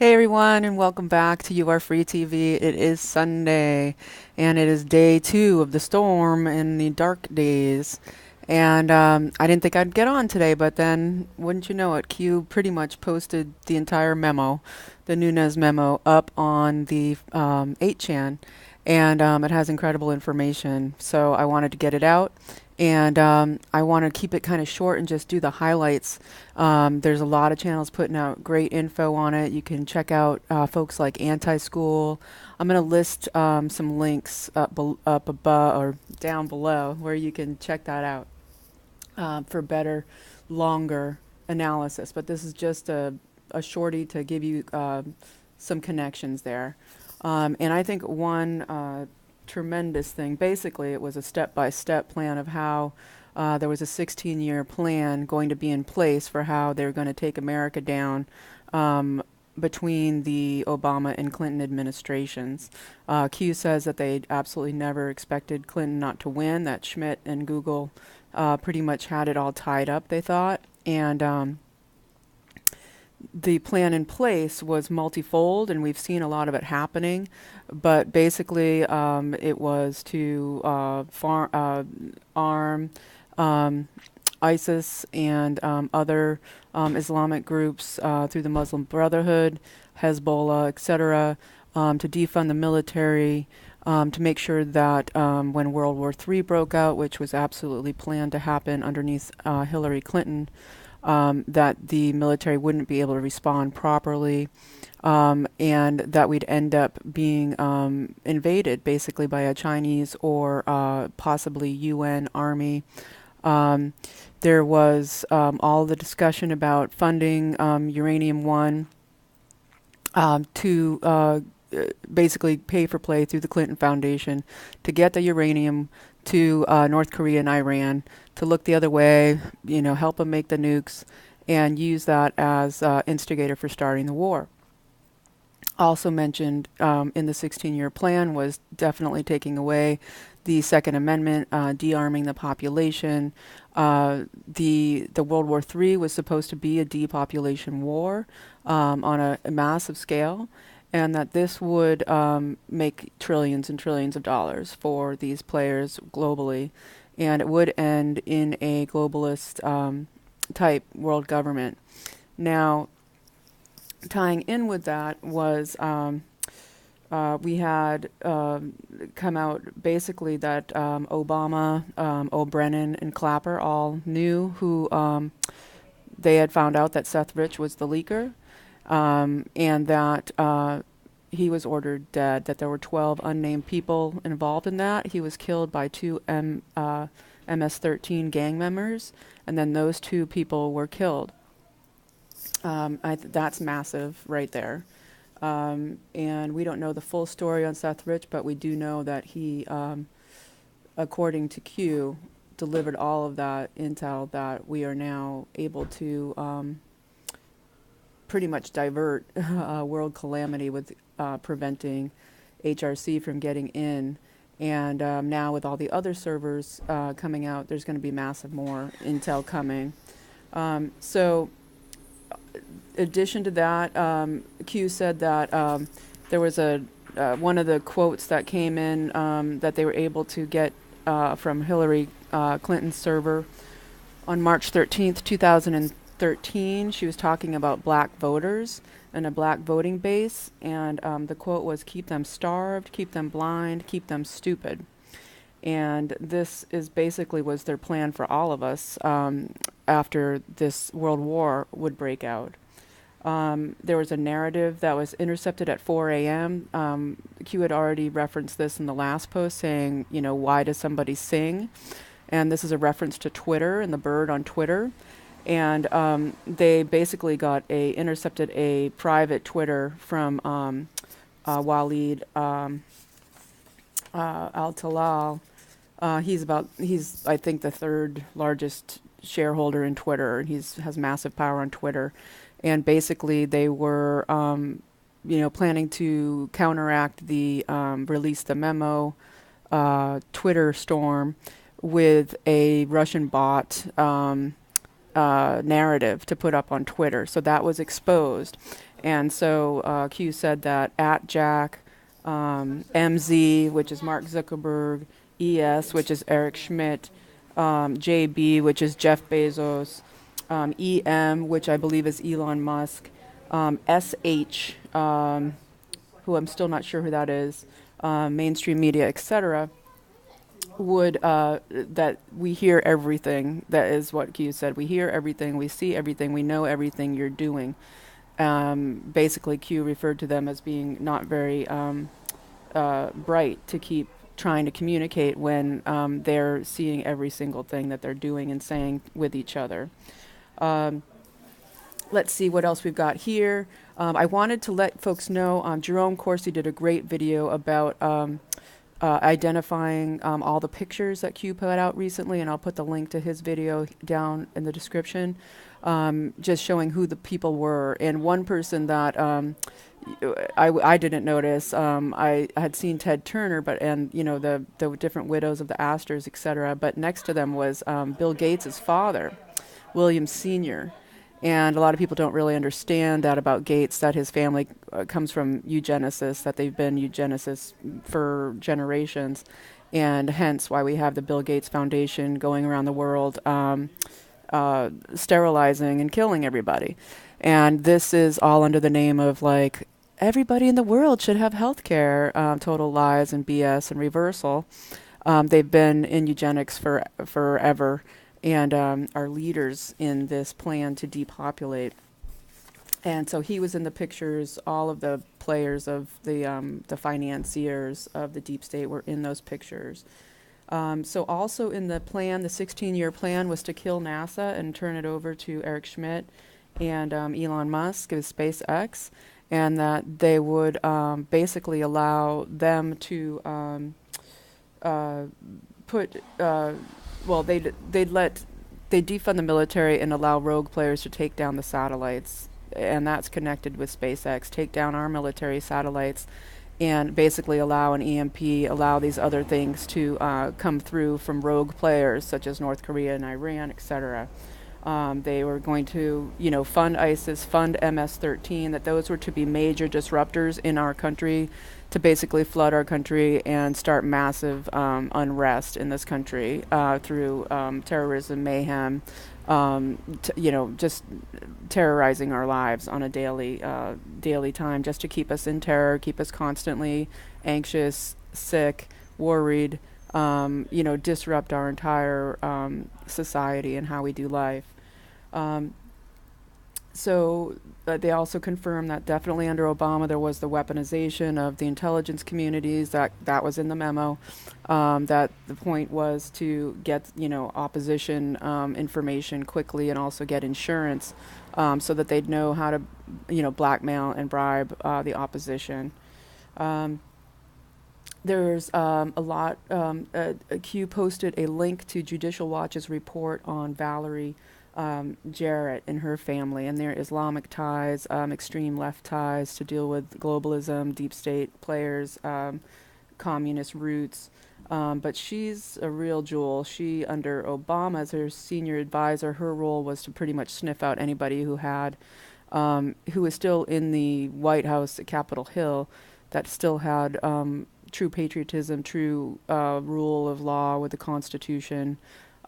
Hey everyone, and welcome back to You Are Free TV. It is Sunday, and it is day 2 of the storm in the dark days. And I didn't think I'd get on today, but then, wouldn't you know it, Q pretty much posted the entire memo, the Nunez memo, up on the 8chan, and it has incredible information. So I wanted to get it out, and I want to keep it kind of short and just do the highlights. There's a lot of channels putting out great info on it. You can check out folks like Anti-School. I'm going to list some links up above or down below where you can check that out for better, longer analysis. But this is just a shorty to give you some connections there. And I think one tremendous thing, basically, it was a step-by-step plan of how there was a 16-year plan going to be in place for how they're going to take America down between the Obama and Clinton administrations. Q says that they absolutely never expected Clinton not to win, that Schmidt and Google pretty much had it all tied up, they thought. And the plan in place was multifold, and we've seen a lot of it happening. But basically, it was to arm ISIS and other Islamic groups through the Muslim Brotherhood, Hezbollah, etc., to defund the military, to make sure that when World War III broke out, which was absolutely planned to happen underneath Hillary Clinton, that the military wouldn't be able to respond properly, and that we'd end up being invaded basically by a Chinese or possibly UN army. There was all the discussion about funding Uranium One to basically pay for play through the Clinton Foundation to get the uranium to North Korea and Iran, to look the other way, help them make the nukes, and use that as instigator for starting the war. Also mentioned in the 16-year plan was definitely taking away the Second Amendment, de-arming the population. The World War III was supposed to be a depopulation war on a massive scale, and that this would make trillions and trillions of dollars for these players globally, and it would end in a globalist type world government. Now, tying in with that was we had come out basically that Obama, O'Brien, and Clapper all knew who they had found out that Seth Rich was the leaker, and that he was ordered dead, that there were 12 unnamed people involved in that. He was killed by two MS-13 gang members, and then those two people were killed. That's massive right there. And we don't know the full story on Seth Rich, but we do know that he, according to Q, delivered all of that intel that we are now able to pretty much divert world calamity with preventing HRC from getting in. And now with all the other servers coming out, there's going to be massive more intel coming. So addition to that, Q said that there was one of the quotes that came in that they were able to get from Hillary Clinton's server on March 13th, 2013. She was talking about black voters and a black voting base, and the quote was, "Keep them starved, keep them blind, keep them stupid." And this is basically was their plan for all of us after this world war would break out. There was a narrative that was intercepted at 4 a.m. Q had already referenced this in the last post, saying, why does somebody sing? And this is a reference to Twitter and the bird on Twitter. And they basically intercepted a private Twitter from Waleed Al-Talal. He's I think the third largest shareholder in Twitter, and has massive power on Twitter. And basically they were planning to counteract the release the memo Twitter storm with a Russian bot narrative to put up on Twitter. So that was exposed. And so Q said that at Jack, MZ, which is Mark Zuckerberg, ES, which is Eric Schmidt, JB, which is Jeff Bezos, EM, which I believe is Elon Musk, SH, who I'm still not sure who that is, mainstream media, etc., would that we hear everything. That is what Q said. We hear everything, we see everything, we know everything you're doing. Basically, Q referred to them as being not very bright to keep trying to communicate when they're seeing every single thing that they're doing and saying with each other. Um, let's see what else we've got here. I wanted to let folks know Jerome Corsi did a great video about identifying all the pictures that Q put out recently, and I'll put the link to his video down in the description, just showing who the people were. And one person that I didn't notice, I had seen Ted Turner, and the different widows of the Astors, etc. But next to them was Bill Gates' father, William Sr. And a lot of people don't really understand that about Gates, that his family comes from eugenicists, that they've been eugenicists for generations, and hence why we have the Bill Gates Foundation going around the world sterilizing and killing everybody. And this is all under the name of, like, everybody in the world should have health care, total lies and BS and reversal. They've been in eugenics forever, and are leaders in this plan to depopulate. And so he was in the pictures. All of the players of the financiers of the deep state were in those pictures. So also in the plan, the 16-year plan was to kill NASA and turn it over to Eric Schmidt and Elon Musk with SpaceX, and that they would basically allow them to put they'd defund the military and allow rogue players to take down the satellites, and that's connected with SpaceX. Take down our military satellites, and basically allow an EMP, allow these other things to come through from rogue players such as North Korea and Iran, etc. They were going to, fund ISIS, fund MS-13, that those were to be major disruptors in our country, to basically flood our country and start massive unrest in this country through terrorism, mayhem, just terrorizing our lives on a daily time, just to keep us in terror, keep us constantly anxious, sick, worried, disrupt our entire society and how we do life. So they also confirmed that definitely under Obama there was the weaponization of the intelligence communities. That was in the memo. That the point was to get opposition information quickly, and also get insurance, so that they'd know how to blackmail and bribe the opposition. There's a lot. Q posted a link to Judicial Watch's report on Valerie Jarrett and her family and their Islamic ties, extreme left ties to deal with globalism, deep state players, communist roots. But she's a real jewel. She, under Obama as her senior advisor, her role was to pretty much sniff out anybody who was still in the White House at Capitol Hill, that still had true patriotism, true rule of law with the Constitution,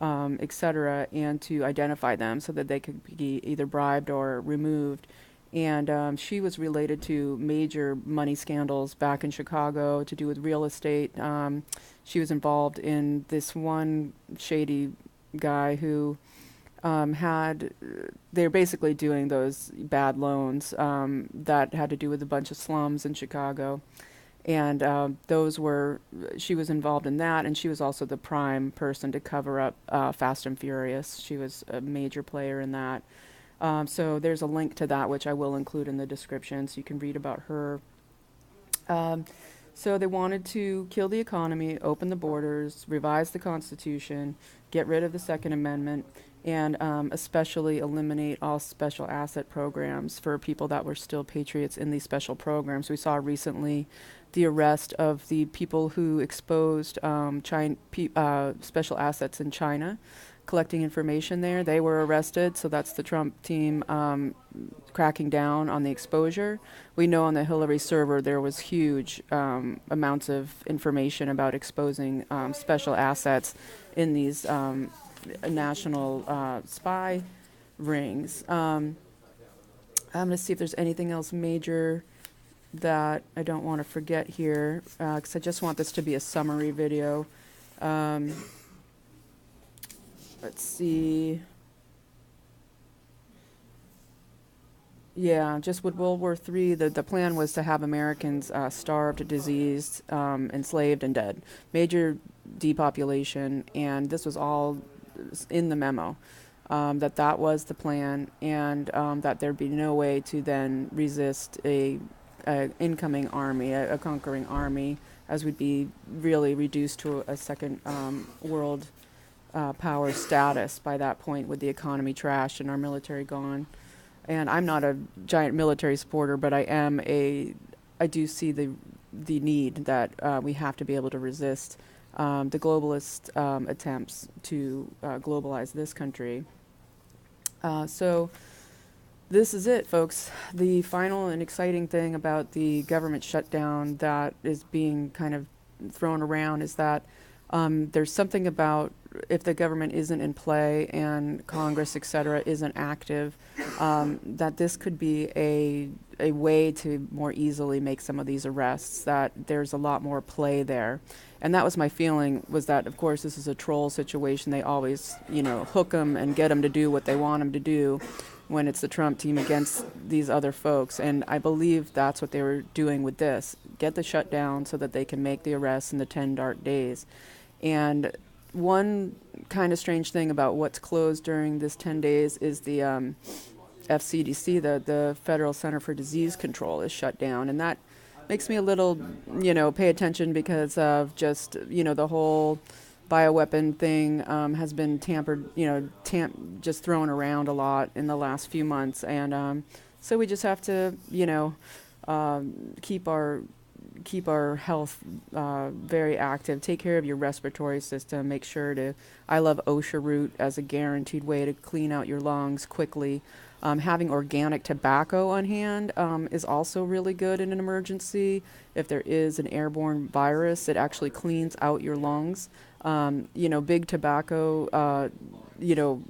etc., and to identify them so that they could be either bribed or removed. And she was related to major money scandals back in Chicago to do with real estate. She was involved in this one shady guy who they're basically doing those bad loans that had to do with a bunch of slums in Chicago. And she was involved in that, and she was also the prime person to cover up Fast and Furious. She was a major player in that. So there's a link to that, which I will include in the description, so you can read about her. So they wanted to kill the economy, open the borders, revise the Constitution, get rid of the Second Amendment, and especially eliminate all special asset programs for people that were still patriots in these special programs. We saw recently the arrest of the people who exposed special assets in China. collecting information there. They were arrested, so that's the Trump team cracking down on the exposure. We know on the Hillary server there was huge amounts of information about exposing special assets in these national spy rings. I'm going to see if there's anything else major that I don't want to forget here, because I just want this to be a summary video. Let's see. Yeah, just with World War III, the plan was to have Americans starved, diseased, enslaved, and dead. Major depopulation, and this was all in the memo. That was the plan, and that there'd be no way to then resist a incoming army, a conquering army, as we'd be really reduced to a second world power status by that point, with the economy trashed and our military gone. And I'm not a giant military supporter, but I do see the need that we have to be able to resist the globalist attempts to globalize this country. So this is it, folks. The final and exciting thing about the government shutdown that is being kind of thrown around is that there's something about, if the government isn't in play and Congress, et cetera, isn't active, that this could be a way to more easily make some of these arrests, that there's a lot more play there. And that was my feeling, was that, of course, this is a troll situation. They always, hook them and get them to do what they want them to do when it's the Trump team against these other folks. And I believe that's what they were doing with this. Get the shutdown so that they can make the arrests in the 10 dark days. And one kind of strange thing about what's closed during this 10 days is the FCDC, the Federal Center for Disease Control, is shut down. And that makes me a little, pay attention, because of just, the whole bioweapon thing has been just thrown around a lot in the last few months. And so we just have to, keep our health very active. Take care of your respiratory system. Make sure to, I love OSHA root as a guaranteed way to clean out your lungs quickly. Having organic tobacco on hand is also really good in an emergency. If there is an airborne virus, it actually cleans out your lungs. Big tobacco,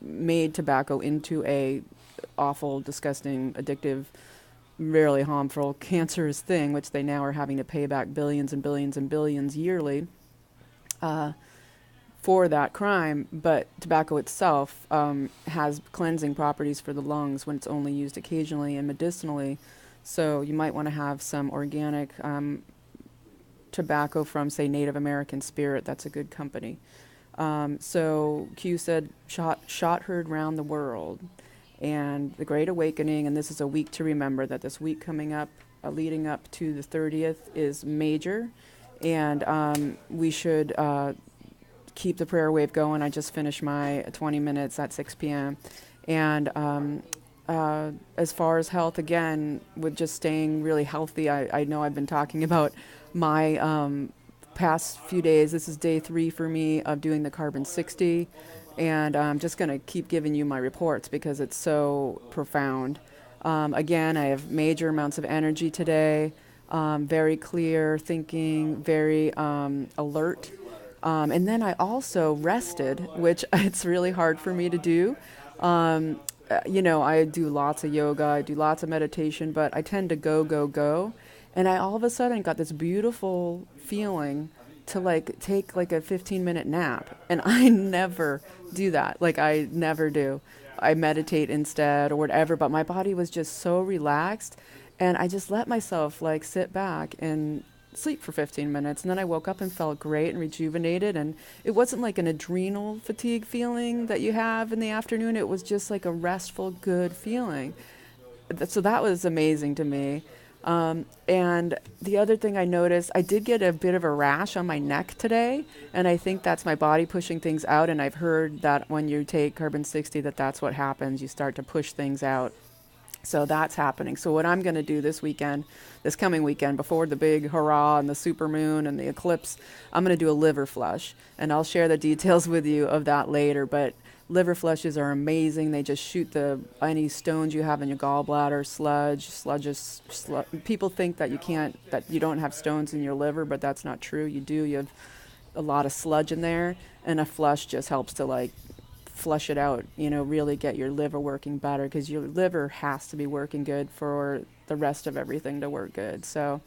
made tobacco into a awful, disgusting, addictive, really harmful, cancerous thing, which they now are having to pay back billions and billions and billions yearly for that crime. But tobacco itself has cleansing properties for the lungs when it's only used occasionally and medicinally. So you might want to have some organic tobacco from, say, Native American Spirit. That's a good company. So Q said, shot heard round the world. And the Great Awakening, and this is a week to remember, that this week coming up, leading up to the 30th, is major. And we should keep the prayer wave going. I just finished my 20 minutes at 6 p.m. And as far as health, again, with just staying really healthy, I know I've been talking about my past few days. This is day 3 for me of doing the carbon 60. And I'm just going to keep giving you my reports because it's so profound. Again, I have major amounts of energy today, very clear thinking, very alert. And then I also rested, which it's really hard for me to do. I do lots of yoga, I do lots of meditation, but I tend to go. And I all of a sudden got this beautiful feeling to take a 15-minute nap. And I never do that. I never do. I meditate instead or whatever, but my body was just so relaxed, and I just let myself sit back and sleep for 15 minutes. And then I woke up and felt great and rejuvenated, and it wasn't like an adrenal fatigue feeling that you have in the afternoon. It was just like a restful, good feeling. So that was amazing to me. And the other thing I noticed, I did get a bit of a rash on my neck today, and I think that's my body pushing things out. And I've heard that when you take carbon 60, that's what happens. You start to push things out. So that's happening. So what I'm going to do this coming weekend, before the big hurrah and the supermoon and the eclipse, I'm going to do a liver flush, and I'll share the details with you of that later. But Liver flushes are amazing. They just shoot the any stones you have in your gallbladder, people think that that you don't have stones in your liver, but that's not true. You do. You have a lot of sludge in there, and a flush just helps to like flush it out, really get your liver working better, because your liver has to be working good for the rest of everything to work good. So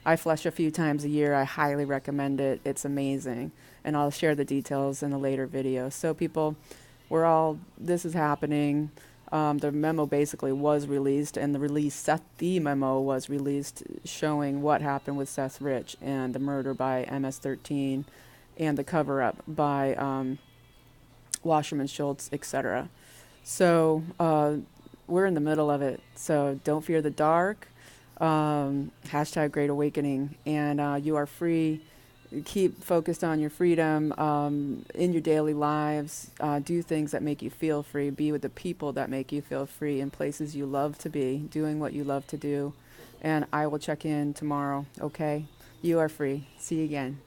I flush a few times a year. I highly recommend it. It's amazing. And I'll share the details in a later video. So people, this is happening. The memo basically was released, and the memo was released showing what happened with Seth Rich and the murder by MS-13 and the cover-up by Wasserman Schultz, etc. So we're in the middle of it. So don't fear the dark. Hashtag Great Awakening. And you are free. Keep focused on your freedom in your daily lives. Do things that make you feel free. Be with the people that make you feel free in places you love to be, doing what you love to do. And I will check in tomorrow, okay? You are free. See you again.